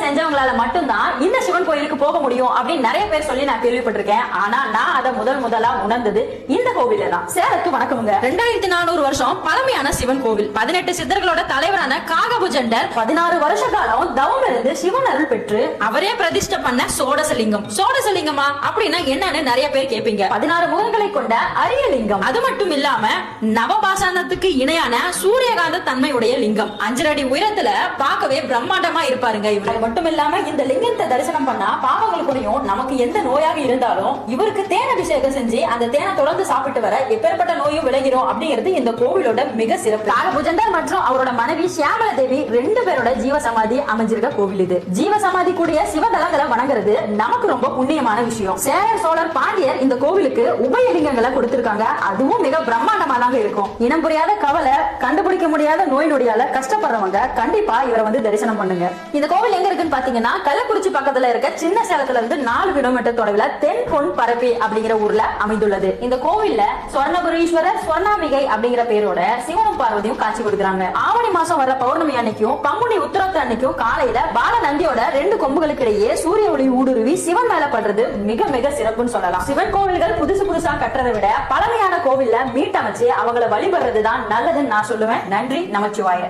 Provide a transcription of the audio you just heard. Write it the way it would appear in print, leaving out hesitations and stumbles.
செஞ்சவங்களால மட்டும்தான் இந்த சிவன் கோயிலுக்கு போக முடியும் அப்படின்னு நிறைய பேர் சொல்லி நான் கேள்விப்பட்டிருக்கேன். ஆனா நான் அதை முதலா உணர்ந்தது இந்த கோவில்ல தான். சேரத்து வணக்கமுங்க. 2400 வருஷம் பழமையான சிவன் கோவில். 18 சித்தர்களோட தலைவரான காகபுஜண்டர் 16 வருஷ காலம் தவம் இருந்து சிவன் அருள் பெற்று அவரே பிரதிஷ்டை பண்ண சோடசலிங்கம். சோடசலிங்கமா அப்படின்னா என்னன்னு நிறைய பேர் கேட்பீங்க. 16 முகங்களை கொண்ட அரிய லிங்கம். அது மட்டும் இல்லாம நவபாசானத்துக்கு இணையான சூரியகாந்த தன்மையுடைய லிங்கம். 5 அடி உயரத்துல பார்க்கவே பிரம்மாண்டமா இருப்பாருங்க இவர். மட்டும் இல்லாம இந்த லிங்கத்தை தரிசனம் பண்ணா பாவங்கள் குறையும். நமக்கு எந்த நோயாக இருந்தாலும் இவருக்கு தேன் அபிஷேகம் செஞ்சு அந்த தேனை தொடர்ந்து சாப்பிட்டு வர எப்பேற்பட்ட நோயும் விலகிறோம் அப்படிங்கிறது இந்த கோவிலோட மிக சிறப்பு. காகபுஜண்டர் மற்றும் அவரோட மனைவி சியாமல தேவி 2 பேரோட ஜீவ சமாதி அமைஞ்சிருக்க கோவில் இது. ஜீவ சமாதி கூடிய சிவதலங்களை வணங்குறது நமக்கு ரொம்ப புண்ணியமான விஷயம். சேரர் சோழர் பாண்டியர் இந்த கோவிலுக்கு உபயலிங்கங்களை கொடுத்திருக்காங்க. அதுவும் மிக பிரம்மாண்டமா தான் இருக்கும். இனம் புரியாத கவலை, கண்டுபிடிக்க முடியாத நோய் நொடியால கஷ்டப்படுறவங்க கண்டிப்பா இவரை வந்து தரிசனம் பண்ணுங்க. இந்த கோவில் எங்க இருக்குன்னு பாத்தீங்கன்னா கள்ளக்குறிச்சி பக்கத்துல இருக்க சின்ன சேலத்துல இருந்து 4 கிலோமீட்டர் தொலைவுல தென் பொன் பரப்பி அப்படிங்கிற ஊர்ல அமைந்துள்ளது. இந்த கோவில்ல சொர்ணபுரீஸ்வரர் சொர்ணாம்பிகை அப்படிங்கிற பேரோட சிவனும் பார்வதியும் காட்சி கொடுக்குறாங்க. ஆவணி மாசம் வர பௌர்ணமி அன்னைக்கும் பங்குனி உத்திரத்து அன்னைக்கும் காலையில பால நந்தியோட 2 கொம்புகளுக்கு இடையே சூரிய ஒளி ஊடுருவி சிவன் மேல படுறது மிக மிக சிறப்புன்னு சொல்லலாம். சிவன் கோவில்கள் புதுசா கட்டுறதை விட பழமையான கோவில்ல மீட்டமைச்சு அவங்களை வழிபடுறதுதான் நல்லதுன்னு நான் சொல்லுவேன். நன்றி நமச்சிவாய.